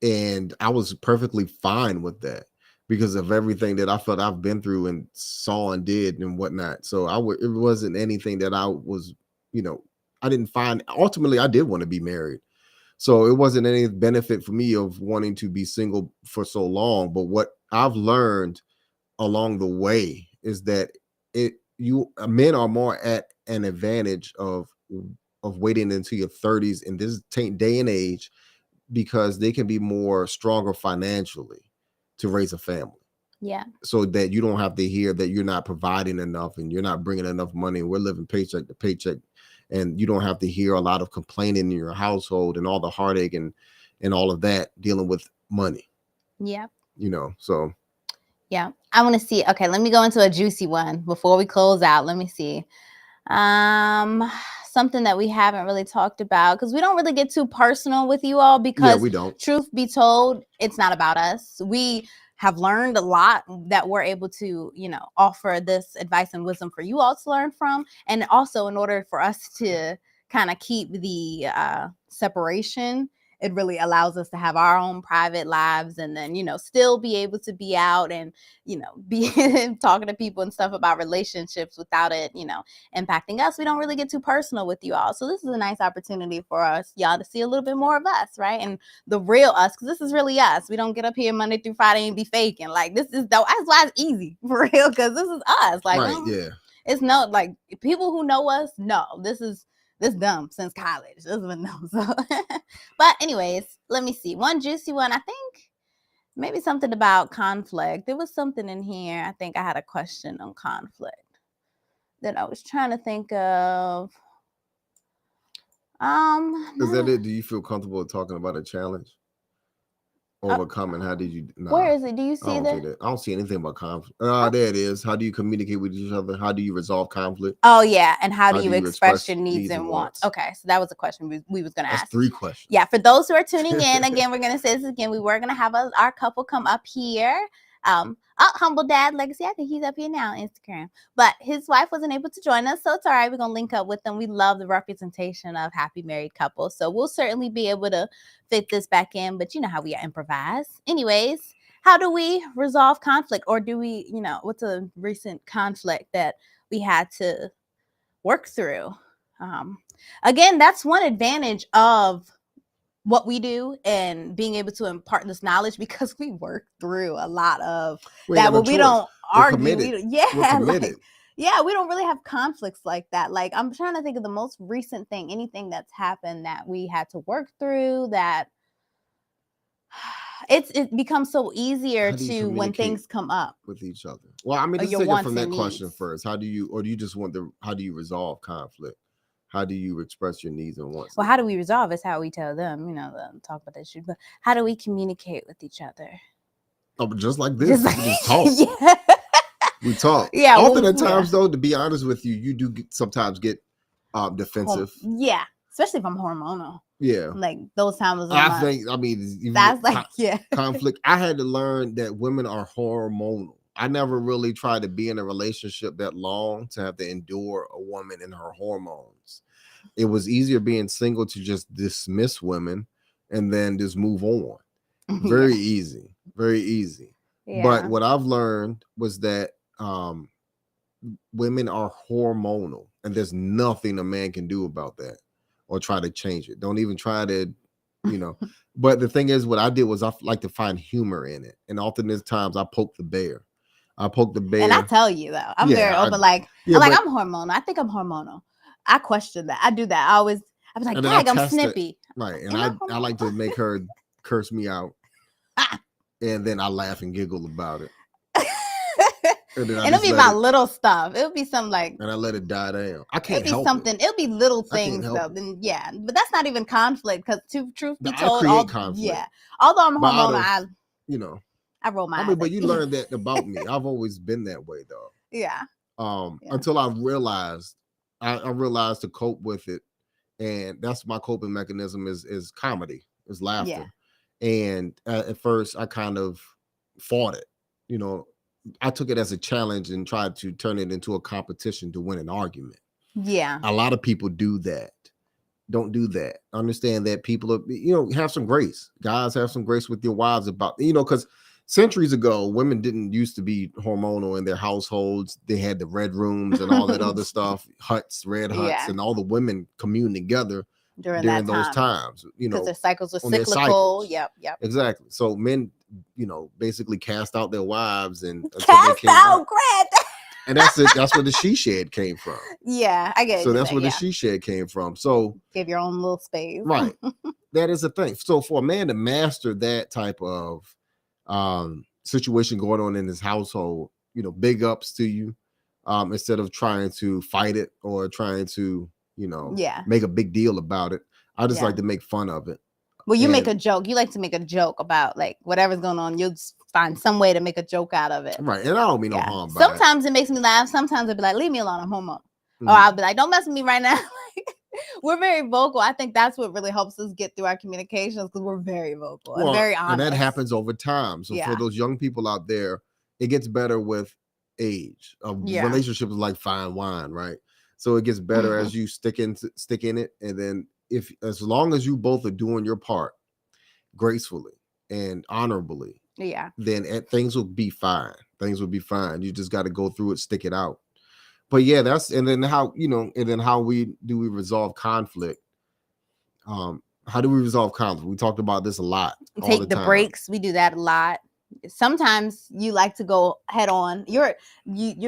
And I was perfectly fine with that because of everything that I felt I've been through and saw and did and whatnot. So it wasn't anything that I was, I didn't find. Ultimately, I did want to be married. So it wasn't any benefit for me of wanting to be single for so long. But what I've learned along the way is that men are more at an advantage of waiting into your 30s in this day and age, because they can be more stronger financially to raise a family. Yeah. So that you don't have to hear that you're not providing enough and you're not bringing enough money. We're living paycheck to paycheck, and you don't have to hear a lot of complaining in your household and all the heartache and all of that dealing with money. Yeah. So. Yeah. I want to see. Okay. Let me go into a juicy one before we close out. Let me see. Something that we haven't really talked about, because we don't really get too personal with you all, because we don't. Truth be told, it's not about us. We have learned a lot that we're able to, offer this advice and wisdom for you all to learn from. And also, in order for us to kind of keep the separation, it really allows us to have our own private lives, and then, still be able to be out and, be talking to people and stuff about relationships without it, impacting us. We don't really get too personal with you all. So this is a nice opportunity for us, y'all, to see a little bit more of us, right? And the real us, because this is really us. We don't get up here Monday through Friday and be faking. Like, this is, that's why it's easy, for real, because this is us. Like, it's no, like, people who know us know this dumb since college. This has been dumb. So. But anyways, let me see. One juicy one, I think maybe something about conflict. There was something in here. I think I had a question on conflict that I was trying to think of. Is that it? Do you feel comfortable talking about a challenge? Overcoming? How did you? Where is it? Do you see that? I don't see anything about conflict. There it is. How do you communicate with each other? How do you resolve conflict? Oh yeah, and how do you express your needs and wants? Okay, so that was a question we was going to ask. That's 3 questions. Yeah, for those who are tuning in, again, we're going to say this again. We were going to have our couple come up here. Humble Dad Legacy, I think he's up here now on Instagram, but his wife wasn't able to join us, so it's all right. We're gonna link up with them. We love the representation of happy married couples, so we'll certainly be able to fit this back in, but you know how we improvise. Anyways, how do we resolve conflict, or do we, what's a recent conflict that we had to work through? Again, that's one advantage of what we do and being able to impart this knowledge, because we work through a lot of that, but we don't argue. We don't really have conflicts like that. Like, I'm trying to think of the most recent thing, anything that's happened that we had to work through, that it becomes so easier to when things come up with each other. Well, I mean, let's take it from that question first. How do you resolve conflict? How do you express your needs and wants? Well, how do we resolve is how we tell them, talk about that issue. But how do we communicate with each other? Oh, but just like this, we just talk. Yeah. We talk. Yeah. Often at times, though, to be honest with you, you do sometimes get defensive. Yeah, especially if I'm hormonal. Yeah. Like those times. That's like conflict. I had to learn that women are hormonal. I never really tried to be in a relationship that long to have to endure a woman and her hormones. It was easier being single to just dismiss women and then just move on. Very easy. Very easy. Yeah. But what I've learned was that women are hormonal, and there's nothing a man can do about that or try to change it. Don't even try to you know. But the thing is, what I did was I like to find humor in it, and often there's times I poke the bear. I poke the bear, and I tell you though, I'm very open. I'm hormonal. I think I'm hormonal. I question that. I do that. I was like, dang, I'm snippy. Right, and I like to make her curse me out, and then I laugh and giggle about it. And it'll be my little stuff. It'll be something like, and I let it die down. I can't help it. It'll be little things though. Then yeah, but that's not even conflict because truth be told, conflict. Yeah, although I'm hormonal, I roll my eyes. But you learned that about me. I've always been that way though. Yeah. Until I realized, I realized to cope with it, and that's my coping mechanism is comedy, is laughter. Yeah. And at first, I kind of fought it. I took it as a challenge and tried to turn it into a competition to win an argument. Yeah. A lot of people do that. Don't do that. Understand that people are, have some grace. Guys, have some grace with your wives about, because centuries ago, women didn't used to be hormonal in their households. They had the red rooms and all that other stuff, red huts, and all the women commune together during those times. Because their cycles were cyclical. Yep. Exactly. So men, basically cast out their wives and cast out. Great. And that's it. That's where the she shed came from. Yeah, I get it. So that's where the she shed came from. So give your own little space. Right. That is a thing. So for a man to master that type of situation going on in his household, big ups to you. Instead of trying to fight it or trying to, make a big deal about it. I just like to make fun of it. Well, you make a joke. You like to make a joke about like whatever's going on. You'll find some way to make a joke out of it. Right. And I don't mean no harm. Sometimes it makes me laugh. Sometimes I'll be like, leave me alone. I'm hormonal. Mm-hmm. Or I'll be like, don't mess with me right now. We're very vocal. I think that's what really helps us get through our communications because we're very vocal and very honest. And that happens over time. So for those young people out there, it gets better with age. Relationships is like fine wine, right? So it gets better as you stick in it. And then as long as you both are doing your part gracefully and honorably, then things will be fine. Things will be fine. You just got to go through it, stick it out. But and then how we resolve conflict? How do we resolve conflict? We talked about this a lot. Take the breaks. We do that a lot. Sometimes you like to go head on. You're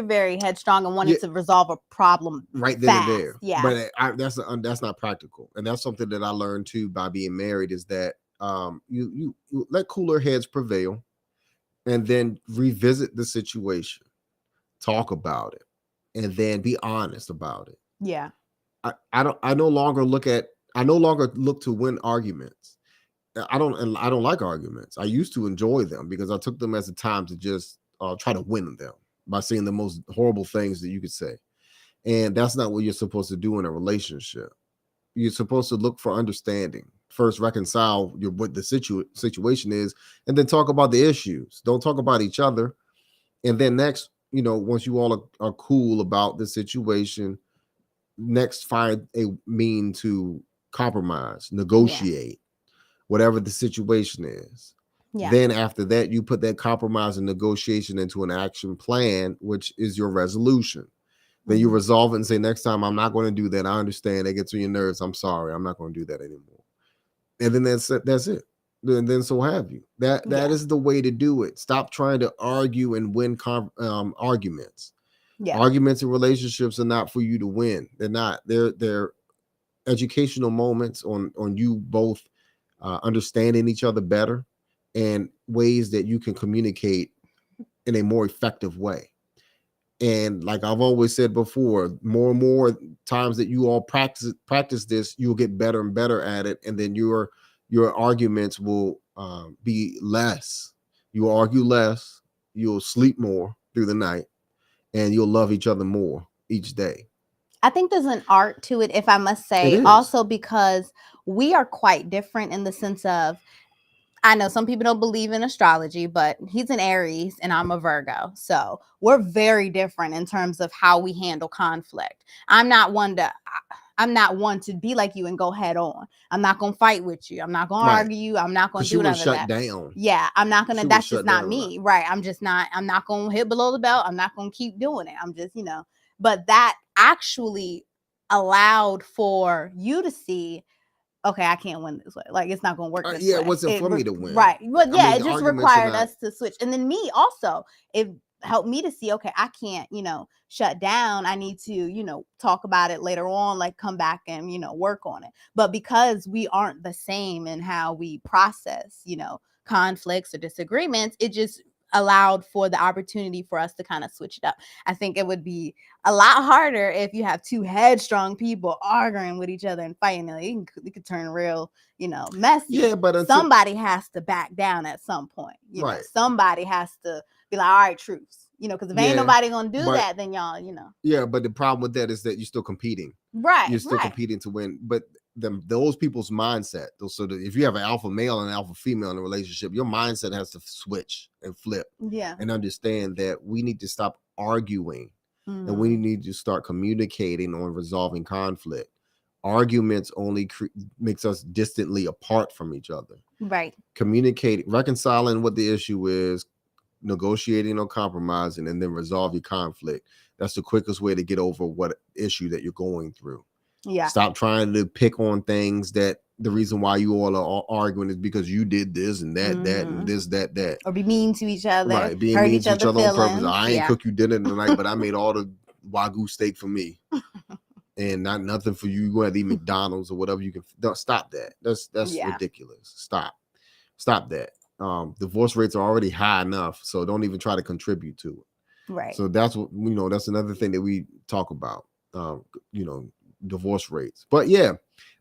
very headstrong and wanting to resolve a problem right then fast. And there. Yeah, but that's not practical, and that's something that I learned too by being married. Is that you let cooler heads prevail, and then revisit the situation, talk about it, and then be honest about it. Yeah, I no longer look to win arguments. I don't like arguments. I used to enjoy them because I took them as a time to just try to win them by saying the most horrible things that you could say. And that's not what you're supposed to do in a relationship. You're supposed to look for understanding. First, reconcile what the situation is, and then talk about the issues. Don't talk about each other. And then next, once you all are cool about the situation, next find a mean to compromise, negotiate. Whatever the situation is. Yeah. Then after that, you put that compromise and negotiation into an action plan, which is your resolution. Mm-hmm. Then you resolve it and say, next time I'm not going to do that. I understand. It gets on your nerves. I'm sorry. I'm not going to do that anymore. And then that's it. And then so have you. That is the way to do it. Stop trying to argue and win arguments. Yeah. Arguments and relationships are not for you to win. They're not. They're educational moments on you both understanding each other better and ways that you can communicate in a more effective way. And like I've always said before, more and more times that you all practice this, you'll get better and better at it. And then your arguments will be less. You'll argue less, you'll sleep more through the night, and you'll love each other more each day. I think there's an art to it, if I must say, also because we are quite different in the sense of, I know some people don't believe in astrology, but he's an Aries and I'm a Virgo. So we're very different in terms of how we handle conflict. I'm not one to be like you and go head on. I'm not going to fight with you. I'm not going to argue you. I'm not going to do none of that. Down. Yeah, I'm not going to, that's just not me. Right. I'm not going to hit below the belt. I'm not going to keep doing it. I'm just, but that actually allowed for you to see, okay, I can't win this way. Like, it's not going to work this Yeah, way. it wasn't for me to win. Right. Well, I yeah, mean, it the just arguments are required not. us to switch. And then me also, it helped me to see, okay, I can't, shut down. I need to, talk about it later on, like come back and, work on it. But because we aren't the same in how we process, conflicts or disagreements, it just allowed for the opportunity for us to kind of switch it up. I think it would be a lot harder if you have two headstrong people arguing with each other and fighting. It could turn real, messy. Yeah, but somebody has to back down at some point. Right. Somebody has to be like, all right, truce. Because if ain't nobody gonna do that, then y'all, Yeah, but the problem with that is that you're still competing. Right. You're still competing to win. But those people's mindset, so that if you have an alpha male and an alpha female in a relationship, your mindset has to switch and flip. Yeah. And understand that we need to stop arguing, and we need to start communicating on resolving conflict. Arguments only makes us distantly apart from each other. Right. Communicating, reconciling what the issue is, negotiating or compromising, and then resolve your conflict. That's the quickest way to get over what issue that you're going through. Yeah. Stop trying to pick on things that the reason why you all are arguing is because you did this and that, that, and this, that. Or be mean to each other. Right. Being mean to each other on purpose. I ain't cook you dinner tonight, but I made all the Wagyu steak for me. And not nothing for you. You go ahead and eat McDonald's or whatever you can. Don't, stop that. That's ridiculous. Stop that. Divorce rates are already high enough, so don't even try to contribute to it. Right. So that's what that's another thing that we talk about. Divorce rates. But yeah,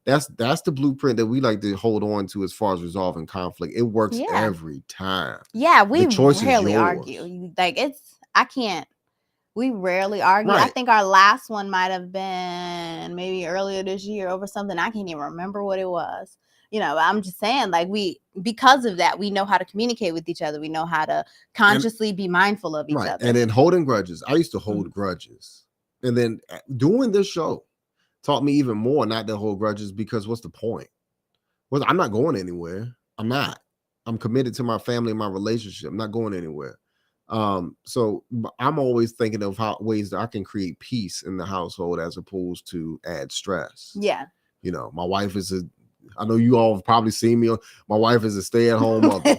that's the blueprint that we like to hold on to as far as resolving conflict. It works every time. Yeah, we rarely argue. Like we rarely argue. Right. I think our last one might have been maybe earlier this year over something. I can't even remember what it was. I'm just saying, like, because of that, we know how to communicate with each other. We know how to consciously be mindful of each other. And then holding grudges. I used to hold grudges. And then doing this show taught me even more not to hold grudges, because what's the point? Well, I'm not going anywhere. I'm not. I'm committed to my family and my relationship. I'm not going anywhere. So I'm always thinking of ways that I can create peace in the household as opposed to add stress. Yeah. My wife is I know you all have probably seen me. My wife is a stay-at-home mother.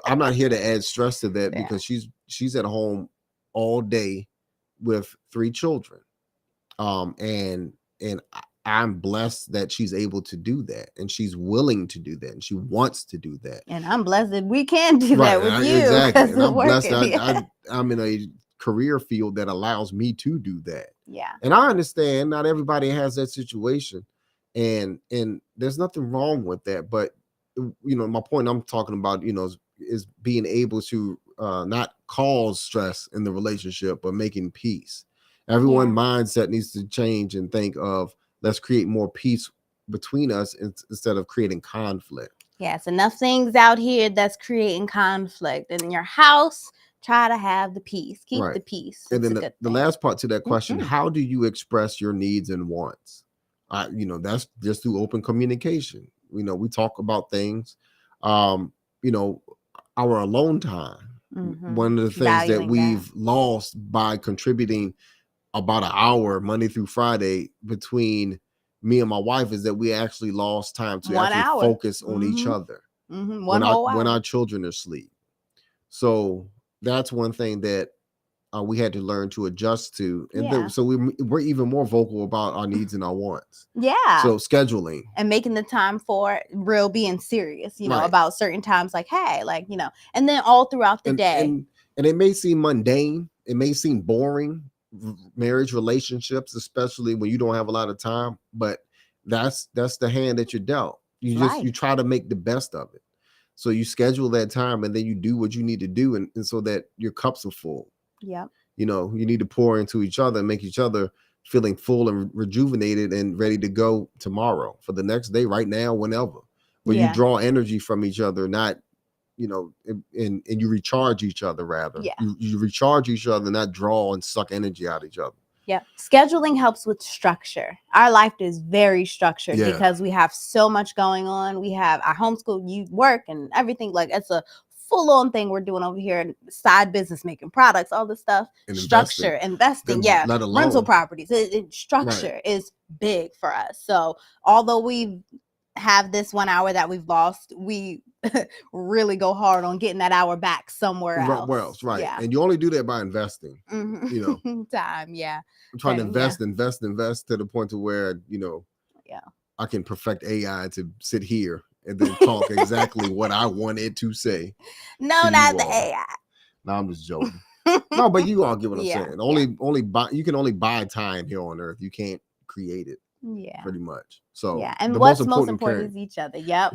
I'm not here to add stress to that because she's at home all day with 3 children. And I'm blessed that she's able to do that, and she's willing to do that, and she wants to do that. And I'm blessed that we can do that with you. Exactly. And I'm blessed I'm in a career field that allows me to do that. Yeah. And I understand not everybody has that situation. And there's nothing wrong with that, but my point I'm talking about, is being able to not cause stress in the relationship, but making peace. Everyone's mindset needs to change and think of, let's create more peace between us instead of creating conflict. Yes, enough things out here that's creating conflict. And in your house, try to have the peace. Keep the peace. And then the last part to that question, how do you express your needs and wants? That's just through open communication. We talk about things, our alone time. One of the things that we've lost by contributing about an hour Monday through Friday between me and my wife is that we actually lost time to focus on each other when our children are asleep. So that's one thing that we had to learn to adjust to, and so we're even more vocal about our needs and our wants. Yeah. So scheduling and making the time for real, being serious, about certain times, like, hey, like, and then all throughout the day. And it may seem mundane, it may seem boring, marriage relationships, especially when you don't have a lot of time, but that's the hand that you're dealt. You try to make the best of it. So you schedule that time, and then you do what you need to do, and so that your cups are full. Yeah. You need to pour into each other and make each other feeling full and rejuvenated and ready to go tomorrow, for the next day, right now, whenever. But you draw energy from each other, not, and you recharge each other, rather. Yeah. You recharge each other, not draw and suck energy out of each other. Yeah. Scheduling helps with structure. Our life is very structured because we have so much going on. We have our homeschool, you work, and everything. Like, it's a full-on thing we're doing over here, side business, making products, all this stuff, And structure, investing, yeah, let alone rental properties, structure is big for us. So although we have this 1 hour that we've lost, we really go hard on getting that hour back somewhere else. Right. Yeah. And you only do that by investing. You know, time. Yeah. I'm trying to invest to the point to where, yeah, I can perfect AI to sit here and then talk exactly what I want it to say. No, not the AI. No, I'm just joking. No, but you all get what I'm Yeah, saying. You can only buy time here on earth. You can't create it. Yeah. Pretty much. So yeah, and what's most important is each other. Yep.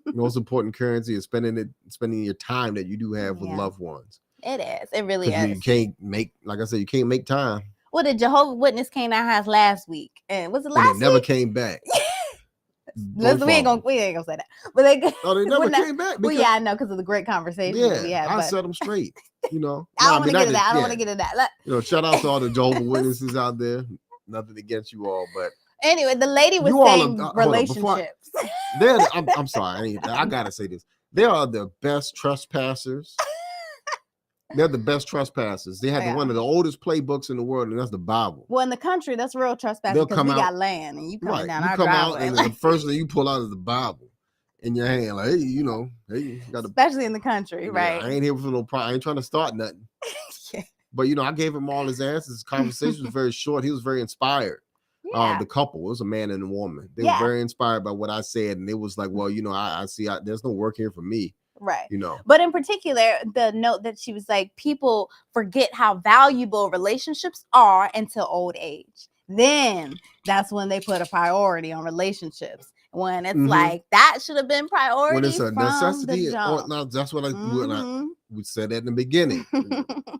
Most important currency is spending your time that you do have with loved ones. It is. It really is. You can't make, like I said, you can't make time. Well, the Jehovah's Witness came to our house last week, and was it last week? And it never came back. Listen, we ain't gonna say that, but they never came back. Well, yeah, I know, because of the great conversation that we had. I set them straight. I don't want to get into that. I don't want to get into that. Shout out to all the Jehovah's Witnesses out there. Nothing against you all, but anyway, the lady was saying relationships. I'm sorry. I gotta say this. They are the best trespassers. They're the best trespassers. They have one of the oldest playbooks in the world, and that's the Bible. Well, in the country, that's real trespassing because we got land, and you coming down our driveway. And the first thing you pull out is the Bible in your hand, like, hey, you got to. Especially in the country, right? I ain't here for no problem. I ain't trying to start nothing. But I gave him all his answers. His conversation was very short. He was very inspired. Yeah. The couple, it was a man and a woman. They were very inspired by what I said, and it was like, well, I see. There's no work here for me. Right. But in particular, the note that she was like, people forget how valuable relationships are until old age. Then that's when they put a priority on relationships. When it's like that should have been priority. When it's a necessity. That's what we said at the beginning.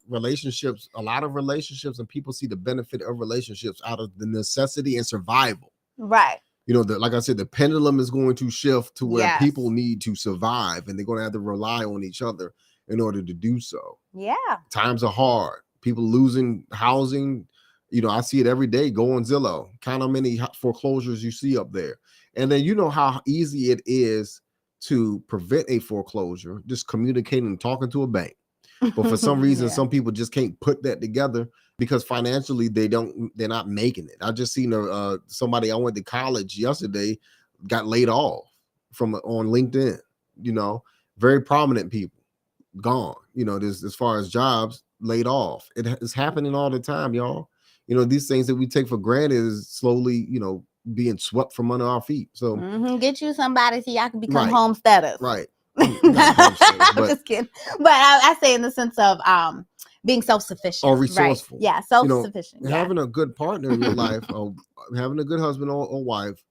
Relationships, a lot of relationships, and people see the benefit of relationships out of the necessity and survival. Right. Like I said, the pendulum is going to shift to where people need to survive, and they're going to have to rely on each other in order to do so. Yeah. Times are hard. People losing housing. I see it every day. Go on Zillow. Count how many foreclosures you see up there. And then how easy it is to prevent a foreclosure, just communicating and talking to a bank. But for some reason, some people just can't put that together because financially they're not making it. I just seen somebody I went to college yesterday got laid off on LinkedIn. Very prominent people gone. As far as jobs, laid off. It's happening all the time, y'all. These things that we take for granted is slowly, being swept from under our feet. So get you somebody so y'all can become homesteaders. Right. I'm just kidding. But I say in the sense of being self-sufficient or resourceful. Right? Yeah, self-sufficient. Having a good partner in your life, or having a good husband or wife,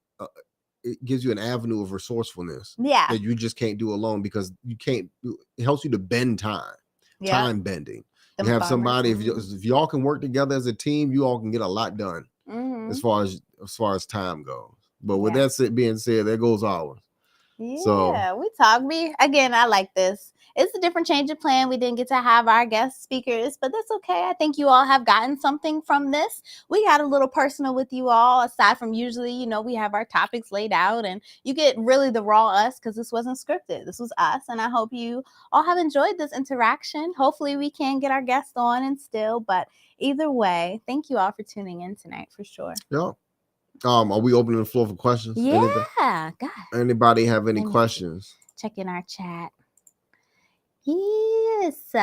it gives you an avenue of resourcefulness. Yeah, that you just can't do alone because you can't. It helps you to bend time. Time bending. You have somebody. If y'all can work together as a team, you all can get a lot done. As far as time goes. But with that being said, there goes ours. Yeah, we talk. Again, I like this. It's a different change of plan. We didn't get to have our guest speakers, but that's okay. I think you all have gotten something from this. We got a little personal with you all, aside from usually, we have our topics laid out and you get really the raw us because this wasn't scripted. This was us. And I hope you all have enjoyed this interaction. Hopefully we can get our guest on and still, but either way, thank you all for tuning in tonight for sure. Yeah. Are we opening the floor for questions? Yeah. God. Anybody have any questions? Check in our chat. Yes.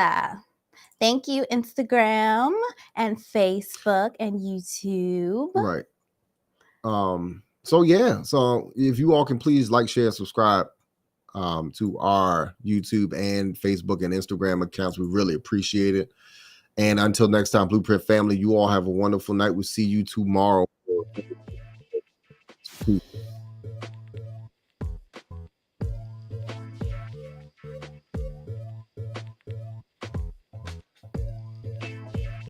Thank you, Instagram and Facebook and YouTube. Right. So if you all can please like, share, subscribe to our YouTube and Facebook and Instagram accounts, we really appreciate it. And until next time, Blueprint family, you all have a wonderful night. We'll see you tomorrow. Peace.